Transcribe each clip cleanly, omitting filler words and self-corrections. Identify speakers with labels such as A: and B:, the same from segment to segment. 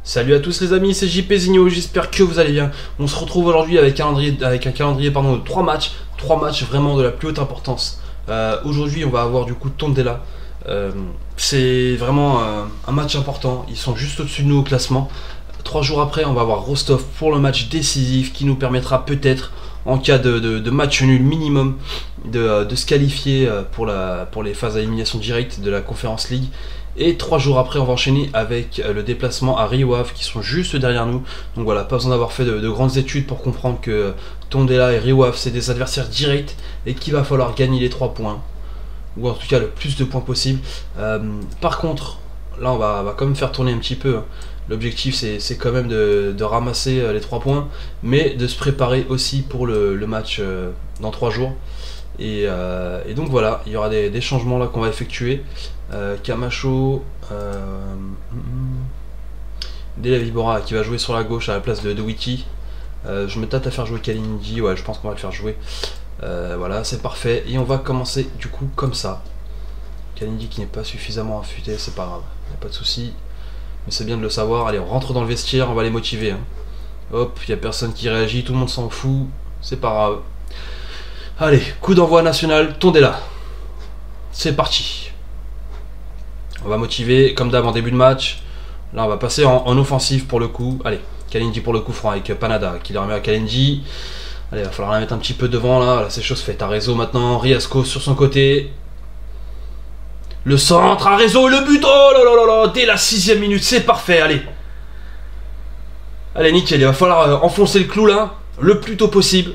A: Salut à tous les amis, c'est JP Zinho, j'espère que vous allez bien. On se retrouve aujourd'hui avec un calendrier de 3 matchs vraiment de la plus haute importance. Aujourd'hui on va avoir du coup Tondela. C'est vraiment un match important, ils sont juste au-dessus de nous au classement. 3 jours après on va avoir Rostov pour le match décisif qui nous permettra peut-être, en cas de match nul minimum, de se qualifier pour les phases à élimination directe de la Conference League. Et 3 jours après, on va enchaîner avec le déplacement à Rio Ave qui sont juste derrière nous. Donc voilà, pas besoin d'avoir fait de grandes études pour comprendre que Tondela et Rio Ave c'est des adversaires directs et qu'il va falloir gagner les 3 points. Ou en tout cas le plus de points possible. Par contre, là on va quand même faire tourner un petit peu. L'objectif c'est quand même de ramasser les 3 points, mais de se préparer aussi pour le match dans 3 jours. Et donc voilà, il y aura des changements là qu'on va effectuer. Camacho, Dela Vibora qui va jouer sur la gauche à la place de Witty. Je me tâte à faire jouer Kalindi, ouais je pense qu'on va le faire jouer. Voilà, c'est parfait. Et on va commencer du coup comme ça. Kalindi qui n'est pas suffisamment affûté, c'est pas grave, il n'y a pas de souci. Mais c'est bien de le savoir. Allez, on rentre dans le vestiaire, on va les motiver. Hein. Hop, il n'y a personne qui réagit, tout le monde s'en fout, c'est pas grave. Allez, coup d'envoi national, Tondela. C'est parti. On va motiver comme d'hab en début de match. Là on va passer en offensive pour le coup. Allez, Kalindi pour le coup franc avec Panada qui le remet à Kalindi. Allez, il va falloir la mettre un petit peu devant là c'est chose faite. À Réseau maintenant, Riasco sur son côté. Le centre à Réseau, le but, oh là là là là, dès la 6ème minute, c'est parfait, allez. Allez nickel, il va falloir enfoncer le clou là, le plus tôt possible.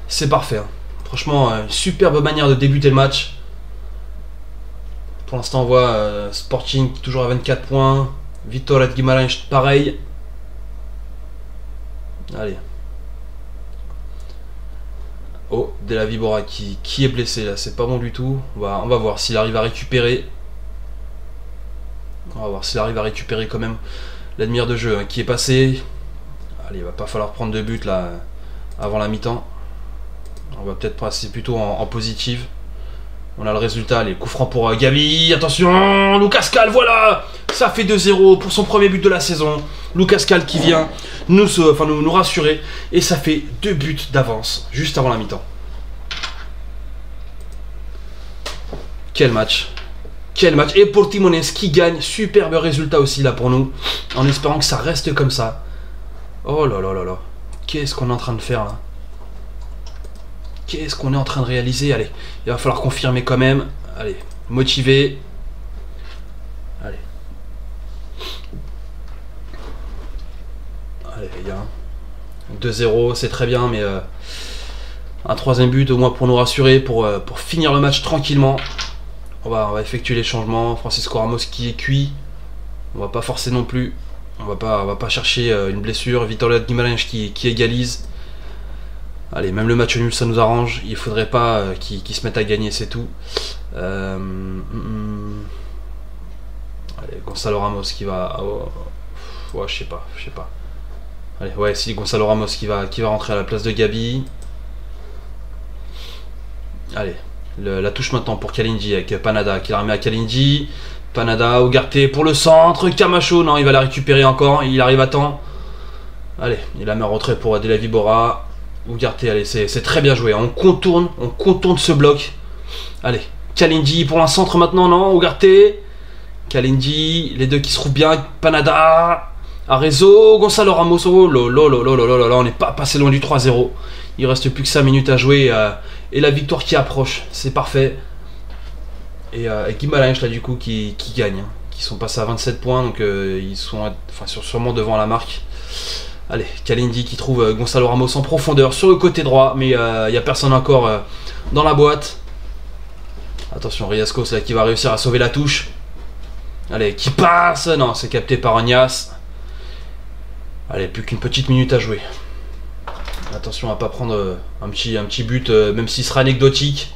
A: C'est parfait, hein. Franchement, une superbe manière de débuter le match. Pour l'instant on voit Sporting toujours à 24 points. Vitória de Guimarães pareil. Allez. Oh, Dela Vibora qui est blessé là, c'est pas bon du tout. On va voir s'il arrive à récupérer. On va voir s'il arrive à récupérer quand même la demi-heure de jeu hein, qui est passée. Allez, il va pas falloir prendre de but là avant la mi-temps. On va peut-être passer plutôt en positive. On a le résultat, les coups francs pour Gabi, attention, Lucas Cal, voilà. Ça fait 2-0 pour son premier but de la saison. Lucas Cal qui vient nous rassurer. Et ça fait 2 buts d'avance, juste avant la mi-temps. Quel match. Quel match. Et Portimonense qui gagne, superbe résultat aussi là pour nous. En espérant que ça reste comme ça. Oh là là là là. Qu'est-ce qu'on est en train de faire là? Qu'est-ce qu'on est en train de réaliser? Allez, il va falloir confirmer quand même. Allez, motiver. Allez. Allez les gars. 2-0, c'est très bien, mais un 3ème but au moins pour nous rassurer, pour finir le match tranquillement. On va effectuer les changements. Francisco Ramos qui est cuit. On va pas forcer non plus. On va pas chercher une blessure. Vitória de Guimarães qui égalise. Allez, même le match nul, ça nous arrange. Il faudrait pas qu'ils se mettent à gagner, c'est tout. Allez, Gonçalo Ramos qui va... Oh, ouais, je sais pas. Allez, ouais, si, Gonçalo Ramos qui va rentrer à la place de Gabi. Allez, la touche maintenant pour Kalindi avec Panada qui la remet à Kalindi. Panada, Ugarte pour le centre. Camacho, non, il va la récupérer encore. Il arrive à temps. Allez, il la met en retrait pour Dela Vibora. Ugarte, allez, c'est très bien joué. On contourne ce bloc. Allez, Kalindi pour un centre maintenant, non? Ugarte, Kalindi, les deux qui se trouvent bien. Panada, Arezzo, Gonçalo Ramos. Oh là, on n'est pas passé loin du 3-0. Il reste plus que 5 minutes à jouer et la victoire qui approche. C'est parfait. Et Guimarães là du coup qui gagne. Hein, qui sont passés à 27 points, donc ils sont sûrement devant la marque. Allez, Kalindi qui trouve Gonçalo Ramos en profondeur sur le côté droit, mais il n'y a personne encore dans la boîte. Attention, Riasco, c'est là qui va réussir à sauver la touche. Allez, qui passe. Non, c'est capté par Agnas. Allez, plus qu'une petite minute à jouer. Attention à pas prendre un petit but, même s'il sera anecdotique.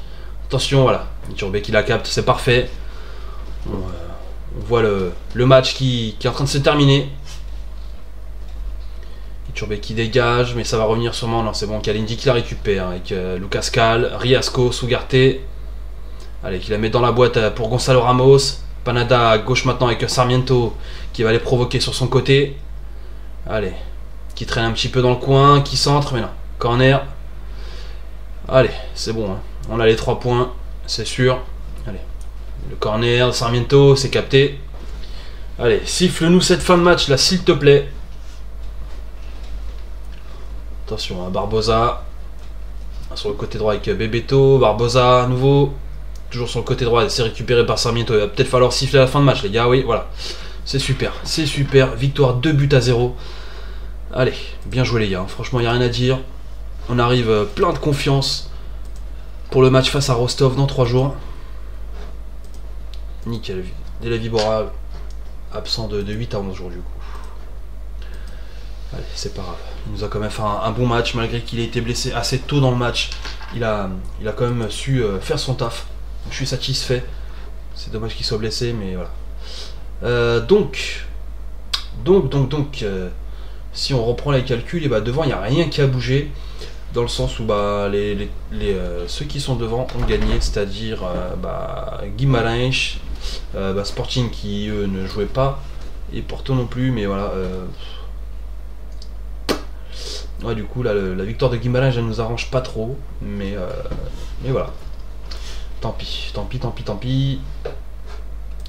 A: Attention, voilà, Iturbé qui la capte, c'est parfait. On voit le match qui est en train de se terminer. Iturbé qui dégage, mais ça va revenir sûrement. Non, c'est bon, Kalindi qui la récupère avec Lucas Cal, Riasco, Ugarte. Allez, qui la met dans la boîte pour Gonçalo Ramos. Panada à gauche maintenant avec Sarmiento qui va les provoquer sur son côté. Allez, qui traîne un petit peu dans le coin, qui centre, mais non. Corner. Allez, c'est bon, hein. On a les 3 points, c'est sûr. Allez, le corner, Sarmiento, c'est capté. Allez, siffle-nous cette fin de match là, s'il te plaît. Attention, hein, Barbosa. Sur le côté droit avec Bebeto. Barbosa à nouveau. Toujours sur le côté droit, c'est récupéré par Sarmiento. Il va peut-être falloir siffler à la fin de match, les gars. Oui, voilà. C'est super, c'est super. Victoire 2-0. Allez, bien joué, les gars. Franchement, il n'y a rien à dire. On arrive plein de confiance pour le match face à Rostov dans 3 jours. Nickel. Delavi Bora, absent de 8 à 11 jours, du coup. Allez, c'est pas grave. Il nous a quand même fait un bon match, malgré qu'il ait été blessé assez tôt dans le match. Il a quand même su faire son taf. Je suis satisfait. C'est dommage qu'il soit blessé, mais voilà. Donc, si on reprend les calculs, et bah devant il n'y a rien qui a bougé, dans le sens où bah ceux qui sont devant ont gagné, c'est-à-dire Guimarães, Sporting qui eux ne jouaient pas, et Porto non plus, mais voilà. Ouais, du coup là, la victoire de Guimarães elle nous arrange pas trop, mais voilà. Tant pis.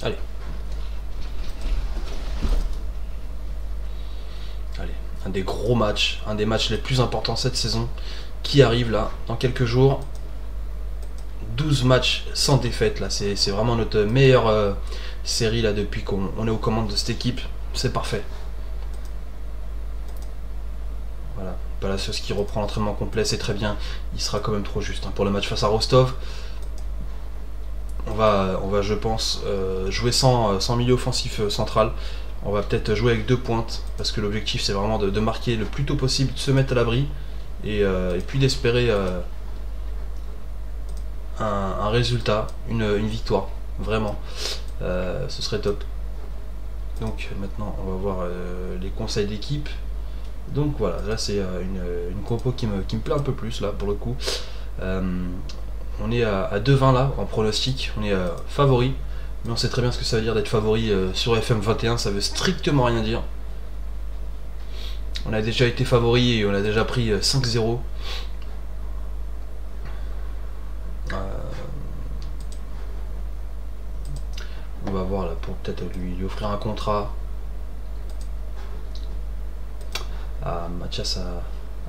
A: Allez. Un des gros matchs, un des matchs les plus importants cette saison, qui arrive là, dans quelques jours. 12 matchs sans défaite, là, c'est vraiment notre meilleure série là depuis qu'on est aux commandes de cette équipe. C'est parfait. Voilà, Palacios qui reprend l'entraînement complet, c'est très bien. Il sera quand même trop juste hein, pour le match face à Rostov. On va je pense, jouer sans milieu offensif central. On va peut-être jouer avec 2 pointes, parce que l'objectif c'est vraiment de marquer le plus tôt possible, de se mettre à l'abri, et puis d'espérer un résultat, une victoire, vraiment. Ce serait top. Donc maintenant on va voir les conseils d'équipe. Donc voilà, là c'est une compo qui me plaît un peu plus là pour le coup. On est à 2-20 là en pronostic, on est favori, mais on sait très bien ce que ça veut dire d'être favori sur FM21, ça veut strictement rien dire. On a déjà été favori et on a déjà pris 5-0. On va voir là pour peut-être lui offrir un contrat à Mathias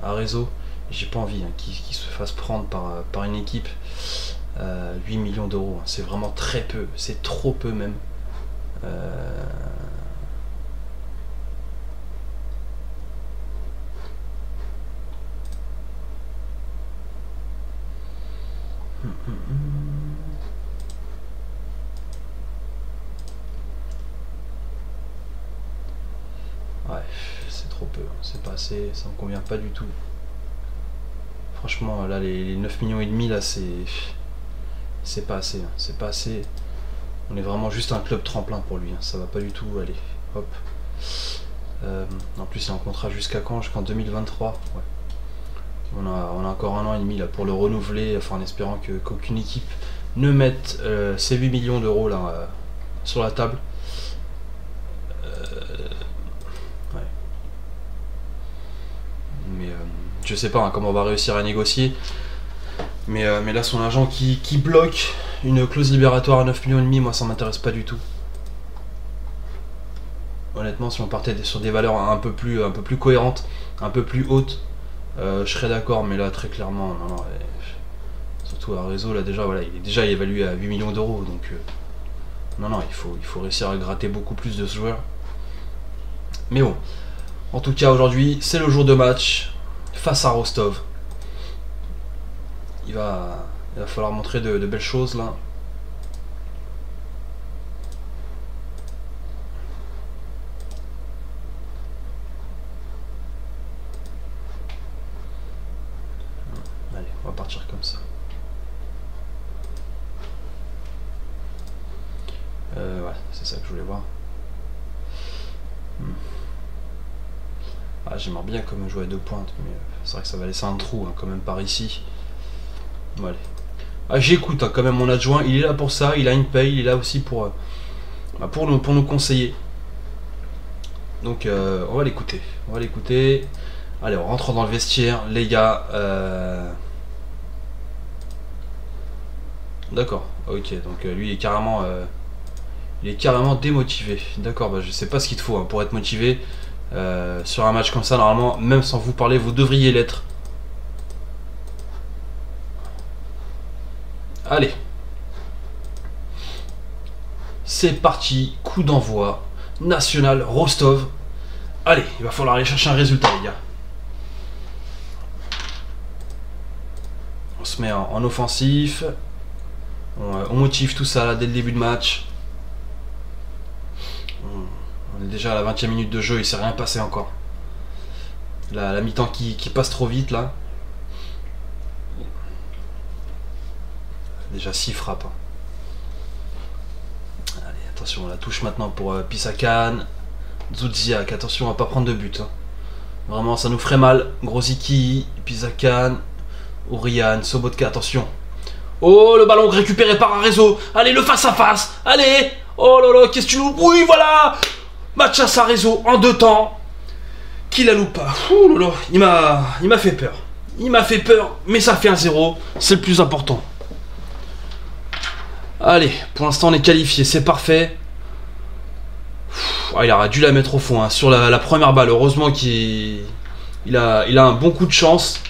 A: à réseau. J'ai pas envie hein, qu'il se fasse prendre par une équipe. 8 millions d'euros, hein, c'est vraiment très peu, c'est trop peu même. Ouais, c'est trop peu, c'est pas assez, ça me convient pas du tout. Franchement, là, les 9 millions et demi, là, c'est pas assez, hein, c'est pas assez. On est vraiment juste un club tremplin pour lui, hein, ça va pas du tout, allez, hop. En plus, c'est un contrat jusqu'à quand? Jusqu'en 2023, ouais. On a encore 1 an et demi là pour le renouveler, enfin en espérant qu'aucune équipe ne mette ces 8 millions d'euros là sur la table. Ouais. Mais je sais pas hein, comment on va réussir à négocier. Mais là son agent qui bloque une clause libératoire à 9 millions et demi, moi ça m'intéresse pas du tout. Honnêtement, si on partait sur des valeurs un peu plus cohérentes, un peu plus hautes, je serais d'accord, mais là très clairement, non, surtout à réseau, là déjà, voilà, il est déjà évalué à 8 millions d'euros, donc non, il faut réussir à gratter beaucoup plus de ce joueur. Mais bon, en tout cas aujourd'hui, c'est le jour de match face à Rostov. Il va falloir montrer de belles choses là. Allez, on va partir comme ça. Ouais, c'est ça que je voulais voir. Ah, j'aimerais bien comme jouer à 2 pointes, mais c'est vrai que ça va laisser un trou hein, quand même par ici. Bon, allez. Ah, j'écoute hein, quand même mon adjoint, il est là pour ça, il a une paye, il est là aussi pour bah, pour nous conseiller. Donc on va l'écouter. On va l'écouter. Allez, on rentre dans le vestiaire, les gars. D'accord, ok, donc lui il est carrément démotivé. D'accord, bah, je sais pas ce qu'il te faut hein, pour être motivé. Sur un match comme ça, normalement, même sans vous parler, vous devriez l'être. Allez. C'est parti, coup d'envoi. National Rostov. Allez, il va falloir aller chercher un résultat, les gars. On se met en offensif. On motive tout ça là, dès le début de match. On est déjà à la 20e minute de jeu, il s'est rien passé encore. La mi-temps qui passe trop vite là. Déjà 6 frappes. Allez, attention, la touche maintenant pour Pisakan. Zoudziak, attention, on va pas prendre de but. Hein. Vraiment, ça nous ferait mal. Grozicki, Pisakan, Ourian, Sobotka, attention. Oh, le ballon récupéré par un réseau. Allez, le face à face. Allez. Oh là là, qu'est-ce que tu loupes? Oui, voilà. Match à sa réseau en 2 temps. Qui la loupe pas? Ouh là là, il m'a fait peur. Il m'a fait peur, mais ça fait un 0. C'est le plus important. Allez, pour l'instant on est qualifié, c'est parfait. Il aurait dû la mettre au fond hein, sur la première balle. Heureusement qu'il a un bon coup de chance.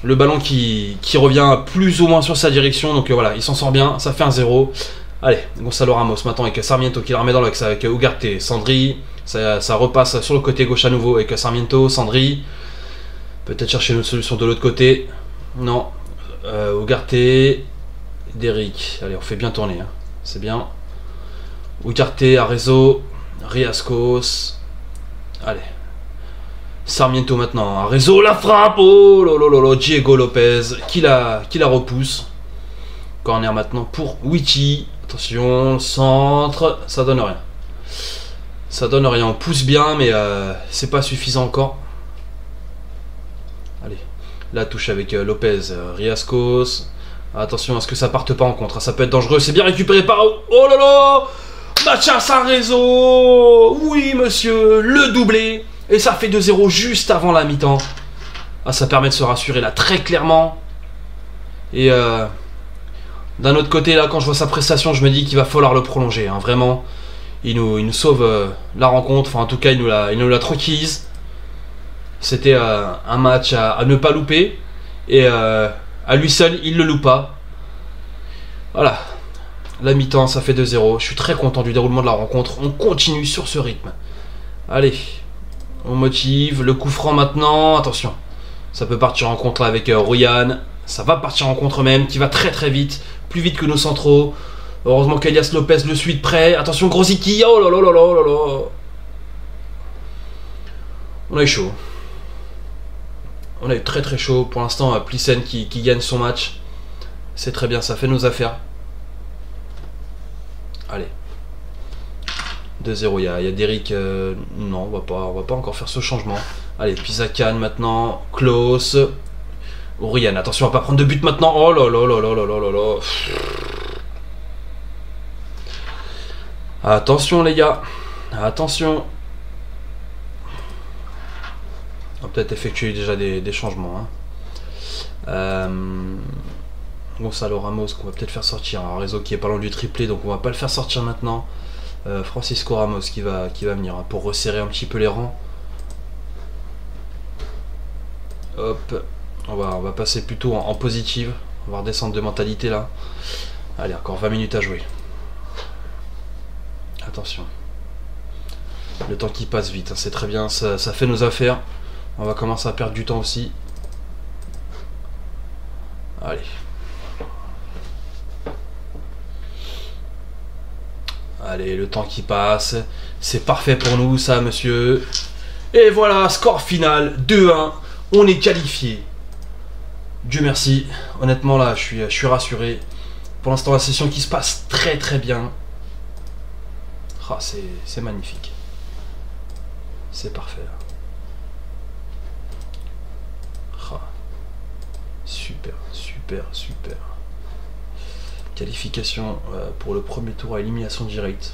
A: Le ballon qui revient plus ou moins sur sa direction. Donc voilà, il s'en sort bien, ça fait un 0. Allez, Gonzalo Ramos maintenant avec Sarmiento qui la remet dans l'axe avec Ugarte, Sandri. Ça repasse sur le côté gauche à nouveau avec Sarmiento, Sandri. Peut-être chercher une autre solution de l'autre côté. Non. Ugarte, Derrick. Allez, on fait bien tourner. Hein. C'est bien. Ugarte, Arezzo, Riascos. Allez. Sarmiento maintenant. Arezzo, la frappe. Oh lolo, Diego Lopez qui la repousse. Corner maintenant pour Witty. Attention, centre. Ça donne rien. Ça donne rien. On pousse bien, mais c'est pas suffisant encore. Allez. La touche avec Lopez, Riascos. Attention à ce que ça parte pas en contre. Ça peut être dangereux. C'est bien récupéré par... Oh là là! Match à sa réseau! Oui, monsieur. Le doublé. Et ça fait 2-0 juste avant la mi-temps. Ah, ça permet de se rassurer là très clairement. Et d'un autre côté, là, quand je vois sa prestation, je me dis qu'il va falloir le prolonger. Hein, vraiment. Il nous sauve la rencontre. Enfin, en tout cas, il nous la tranquillise. C'était un match à ne pas louper. Et... à lui seul, il ne le loupe pas. Voilà. La mi-temps, ça fait 2-0. Je suis très content du déroulement de la rencontre. On continue sur ce rythme. Allez. On motive. Le coup franc maintenant. Attention. Ça peut partir en contre là, avec Rouyan. Ça va partir en contre même. Qui va très très vite. Plus vite que nos centraux. Heureusement qu'Elias Lopez le suit de près. Attention, Grozicki. Oh là là là là là là. On a eu chaud. On a eu très très chaud. Pour l'instant, Plissen qui gagne son match. C'est très bien, ça fait nos affaires. Allez. 2-0, il y a Derrick. Non, on va pas encore faire ce changement. Allez, Pisakan maintenant. Klaus. Oriane, attention à pas prendre de but maintenant. Oh là là là là là là là là. Attention les gars. Attention. On va peut-être effectuer déjà des changements. Hein. Gonzalo Ramos qu'on va peut-être faire sortir. Un réseau qui est pas loin du triplé, donc on va pas le faire sortir maintenant. Francisco Ramos qui va venir hein, pour resserrer un petit peu les rangs. Hop. On va passer plutôt en positive. On va redescendre de mentalité là. Allez, encore 20 minutes à jouer. Attention. Le temps qui passe vite, hein, c'est très bien. Ça fait nos affaires. On va commencer à perdre du temps aussi. Allez. Allez, le temps qui passe. C'est parfait pour nous, ça, monsieur. Et voilà, score final, 2-1. On est qualifié. Dieu merci. Honnêtement, là, je suis rassuré. Pour l'instant, la session qui se passe très très bien. Ah, c'est magnifique. C'est parfait. Ah. Super, super, super. Qualification pour le premier tour à élimination directe.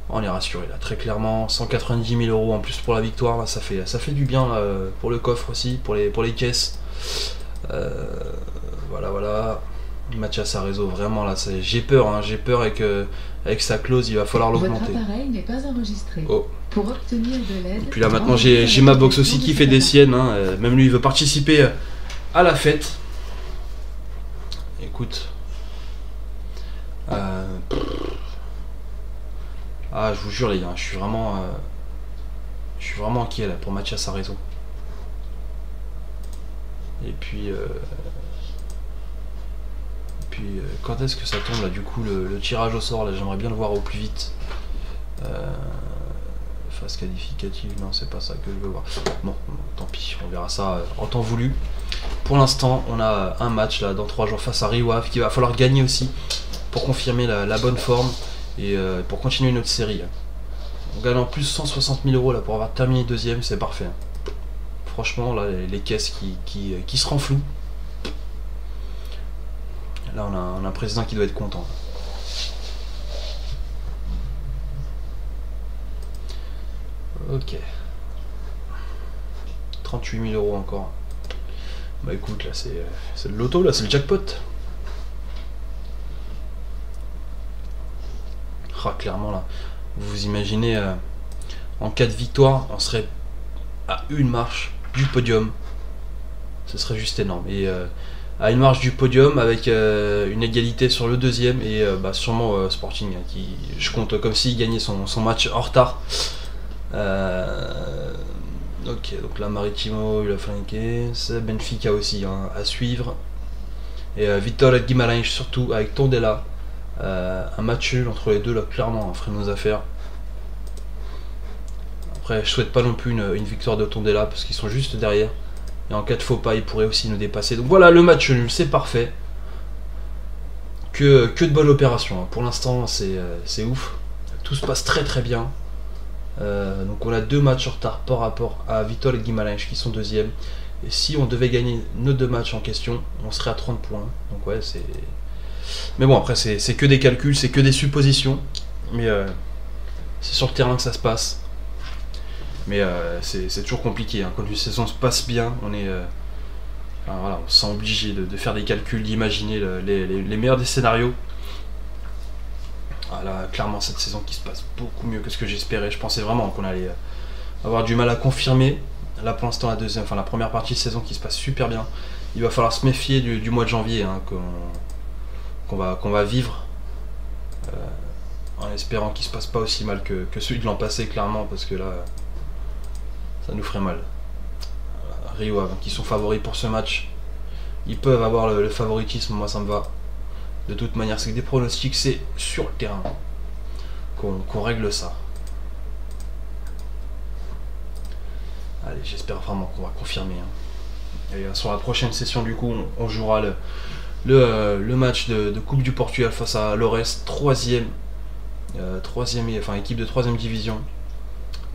A: On est rassuré là, très clairement. 190 000 euros en plus pour la victoire, là, ça fait du bien là, pour le coffre aussi, pour les caisses. Voilà. Mathias Arezzo, vraiment là, j'ai peur avec sa clause, il va falloir l'augmenter.
B: Votre appareil n'est pas enregistré.
A: Oh.
B: Pour obtenir de l'aide.
A: Et puis là maintenant j'ai ma box aussi qui fait des siennes, hein. Même lui il veut participer à la fête. Écoute. Ah, je vous jure les gars, je suis vraiment inquiet là pour Mathias Arezzo. Et puis quand est-ce que ça tombe là du coup le tirage au sort là, j'aimerais bien le voir au plus vite. Phase qualificative, non c'est pas ça que je veux voir. Bon, tant pis, on verra ça en temps voulu. Pour l'instant, on a un match là dans 3 jours face à Rio Ave qu'il va falloir gagner aussi pour confirmer la bonne forme et pour continuer notre série. On gagne en plus 160 000 euros là pour avoir terminé deuxième, c'est parfait. Franchement, là les caisses qui se renflouent. Là on a un président qui doit être content. Ok. 38 000 euros encore. Bah écoute, là c'est le loto, là c'est le jackpot. Ah, clairement là, vous imaginez, en cas de victoire, on serait à une marche du podium. Ce serait juste énorme. Et à une marche du podium avec une égalité sur le deuxième et sûrement Sporting qui, je compte comme s'il gagnait son match en retard. Ok, donc là Maritimo il a flanqué, c'est Benfica aussi hein, à suivre. Et Vitor Guimarães surtout avec Tondela. Un match nul entre les deux là clairement, on ferait nos affaires. Après je souhaite pas non plus une victoire de Tondela parce qu'ils sont juste derrière. Et en cas de faux pas ils pourraient aussi nous dépasser. Donc voilà le match nul, c'est parfait. Que de bonnes opérations. Hein. Pour l'instant c'est ouf. Tout se passe très très bien. Donc on a 2 matchs en retard par rapport à Vitor et Guimarães qui sont deuxième. Et si on devait gagner nos 2 matchs en question, on serait à 30 points. Donc ouais c'est... Mais bon après c'est que des calculs, c'est que des suppositions. Mais c'est sur le terrain que ça se passe. Mais c'est toujours compliqué. Hein. Quand une saison se passe bien, on est... voilà, on se sent obligé de faire des calculs, d'imaginer les meilleurs des scénarios. Ah là, clairement cette saison qui se passe beaucoup mieux que ce que j'espérais. Je pensais vraiment qu'on allait avoir du mal à confirmer. Là pour l'instant la première partie de saison qui se passe super bien. Il va falloir se méfier du mois de janvier hein, qu'on va vivre. En espérant qu'il se passe pas aussi mal que celui de l'an passé clairement parce que là ça nous ferait mal. Rio Ave qui sont favoris pour ce match. Ils peuvent avoir le favoritisme, moi ça me va. De toute manière, c'est que des pronostics, c'est sur le terrain qu'on règle ça. Allez, j'espère vraiment qu'on va confirmer. Hein. Et sur la prochaine session, du coup, on jouera le match de Coupe du Portugal face à Lores, troisième, équipe de 3ème division.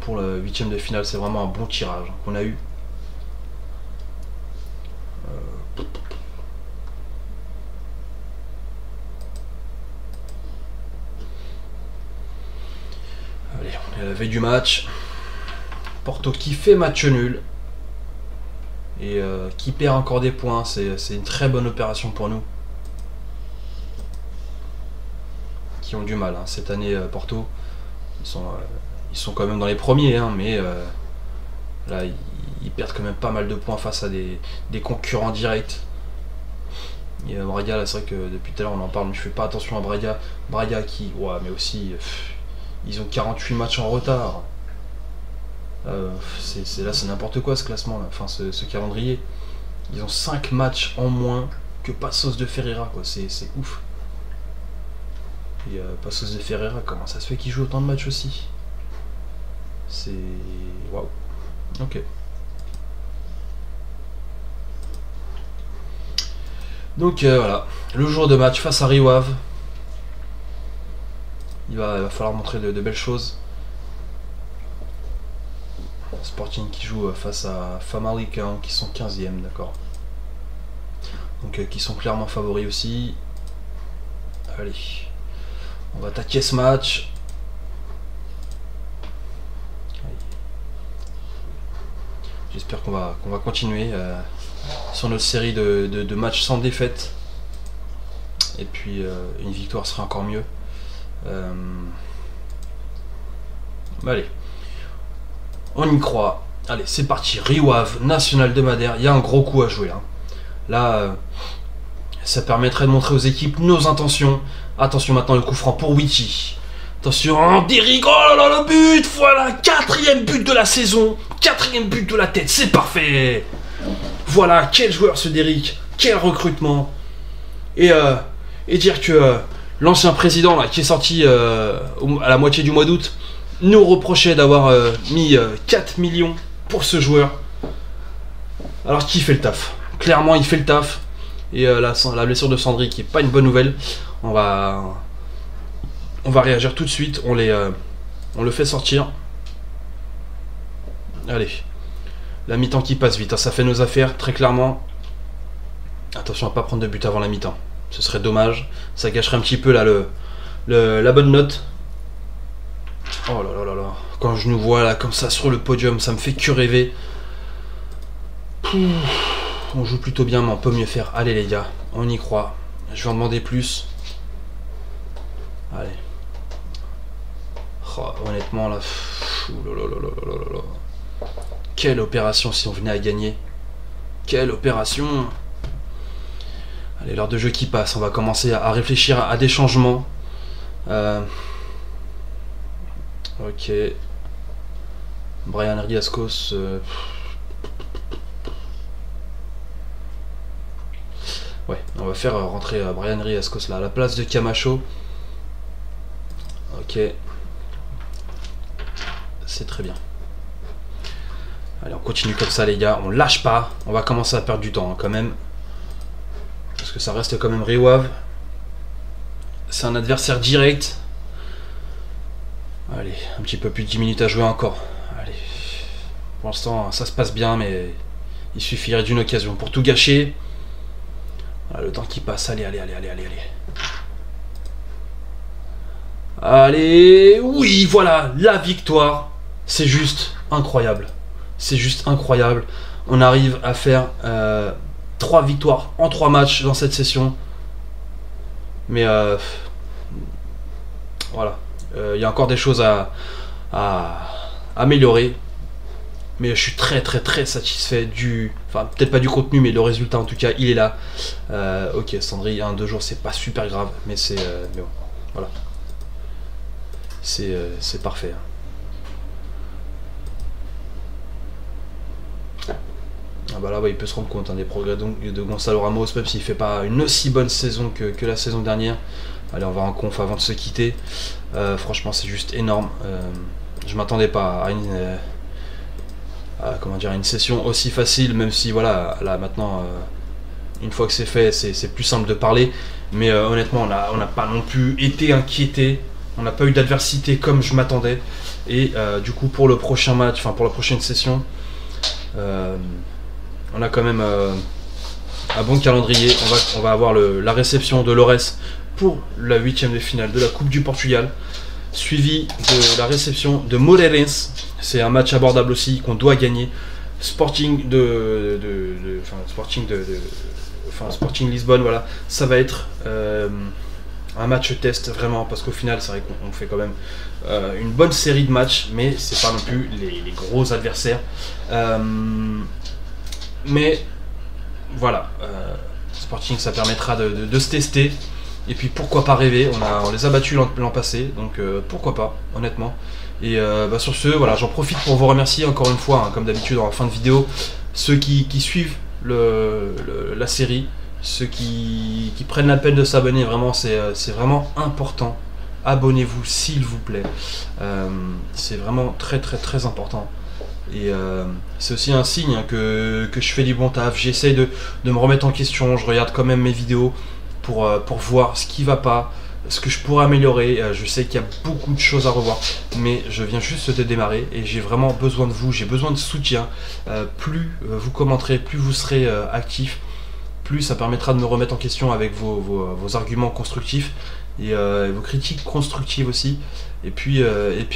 A: Pour le 8e de finale, c'est vraiment un bon tirage qu'on a eu. Allez, on est à la veille du match. Porto qui fait match nul. Et qui perd encore des points. C'est une très bonne opération pour nous. Qui ont du mal. Hein. Cette année, Porto, ils sont quand même dans les premiers. Hein, mais là, ils perdent quand même pas mal de points face à des concurrents directs. Et Braga, là, c'est vrai que depuis tout à l'heure, on en parle. Mais je fais pas attention à Braga. Braga qui... Ouais, mais aussi... ils ont 48 matchs en retard. Là c'est n'importe quoi ce classement là. Enfin ce calendrier. Ils ont 5 matchs en moins que Passos de Ferreira quoi. C'est ouf. Et Passos de Ferreira, comment ça se fait qu'il joue autant de matchs aussi? C'est... Waouh. Ok. Donc voilà. Le jour de match face à Rio Ave. Il va falloir montrer de belles choses. Sporting qui joue face à Famalicão qui sont 15e, d'accord. Donc qui sont clairement favoris aussi. Allez. On va attaquer ce match. J'espère qu'on va continuer sur notre série de matchs sans défaite. Et puis une victoire serait encore mieux. Allez, on y croit. Allez, c'est parti. Rio Ave, National de Madère. Il y a un gros coup à jouer. Hein. Là, ça permettrait de montrer aux équipes nos intentions. Attention maintenant, le coup franc pour Witty. Attention, Derrick, oh là là, le but. Voilà, 4e but de la saison. 4e but de la tête, c'est parfait. Voilà, quel joueur ce Derrick. Quel recrutement. Et dire que l'ancien président là, qui est sorti à la moitié du mois d'août nous reprochait d'avoir mis 4 millions pour ce joueur. Alors qui fait le taf? Clairement il fait le taf. Et la blessure de Sandri qui est pas une bonne nouvelle. On va réagir tout de suite. On le fait sortir. Allez. La mi-temps qui passe vite. Hein. Ça fait nos affaires très clairement. Attention à pas prendre de but avant la mi-temps. Ce serait dommage. Ça gâcherait un petit peu là la bonne note. Oh là là là là. Quand je nous vois là comme ça sur le podium, ça me fait que rêver. On joue plutôt bien, mais on peut mieux faire. Allez les gars, on y croit. Je vais en demander plus. Allez. Oh, honnêtement là. Quelle opération si on venait à gagner. Quelle opération. Allez, l'heure de jeu qui passe. On va commencer à réfléchir à des changements. Ok. Brian Riascos. Ouais, on va faire rentrer Brian Riascos là à la place de Camacho. Ok. C'est très bien. Allez, on continue comme ça les gars. On lâche pas. On va commencer à perdre du temps hein, quand même. Parce que ça reste quand même Rio Ave. C'est un adversaire direct. Allez, un petit peu plus de 10 minutes à jouer encore. Allez. Pour l'instant, ça se passe bien, mais il suffirait d'une occasion pour tout gâcher. Voilà, le temps qui passe. Allez. Allez, oui, voilà, la victoire. C'est juste incroyable. C'est juste incroyable. On arrive à faire 3 victoires en 3 matchs dans cette session. Mais voilà. Il y a encore des choses à améliorer. Mais je suis très satisfait du... Enfin, peut-être pas du contenu, mais le résultat en tout cas, il est là. Ok, Sandri, 1-2 jours, c'est pas super grave. Mais c'est... mais bon, voilà. C'est parfait. Ah bah là, ouais, il peut se rendre compte hein, des progrès de Gonzalo Ramos, même s'il fait pas une aussi bonne saison que la saison dernière. Allez, on va en conf avant de se quitter. Franchement, c'est juste énorme. Je m'attendais pas à une session aussi facile, même si voilà, là maintenant, une fois que c'est fait, c'est plus simple de parler. Mais honnêtement, on n'a pas non plus été inquiété. On n'a pas eu d'adversité comme je m'attendais. Et du coup, pour le prochain match, enfin pour la prochaine session, on a quand même un bon calendrier. On va avoir la réception de Lores pour la 8e de finale de la Coupe du Portugal, suivi de la réception de Moreirense. C'est un match abordable aussi qu'on doit gagner. Sporting Sporting Lisbonne, voilà. Ça va être un match test vraiment, parce qu'au final c'est vrai qu'on fait quand même une bonne série de matchs, mais c'est pas non plus les gros adversaires. Mais voilà, Sporting, ça permettra de se tester. Et puis pourquoi pas rêver, on les a battus l'an passé, donc pourquoi pas, honnêtement. Et sur ce, voilà, j'en profite pour vous remercier encore une fois, hein, comme d'habitude en fin de vidéo, ceux qui suivent la série, ceux qui prennent la peine de s'abonner, vraiment c'est vraiment important. Abonnez-vous s'il vous plaît, c'est vraiment très important. Et c'est aussi un signe hein, que je fais du bon taf. J'essaye de me remettre en question, je regarde quand même mes vidéos pour voir ce qui va pas, ce que je pourrais améliorer. Je sais qu'il y a beaucoup de choses à revoir, mais je viens juste de démarrer et j'ai vraiment besoin de vous, j'ai besoin de soutien. Plus vous commenterez, plus vous serez actifs, plu, ça permettra de me remettre en question avec vos arguments constructifs et vos critiques constructives aussi. Et puis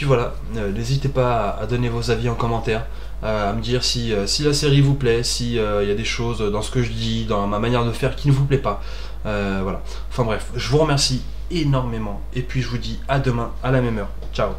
A: voilà, n'hésitez pas à donner vos avis en commentaire, à me dire si la série vous plaît, s'il y a des choses dans ce que je dis, dans ma manière de faire qui ne vous plaît pas. Voilà. Enfin bref, je vous remercie énormément et puis je vous dis à demain à la même heure. Ciao.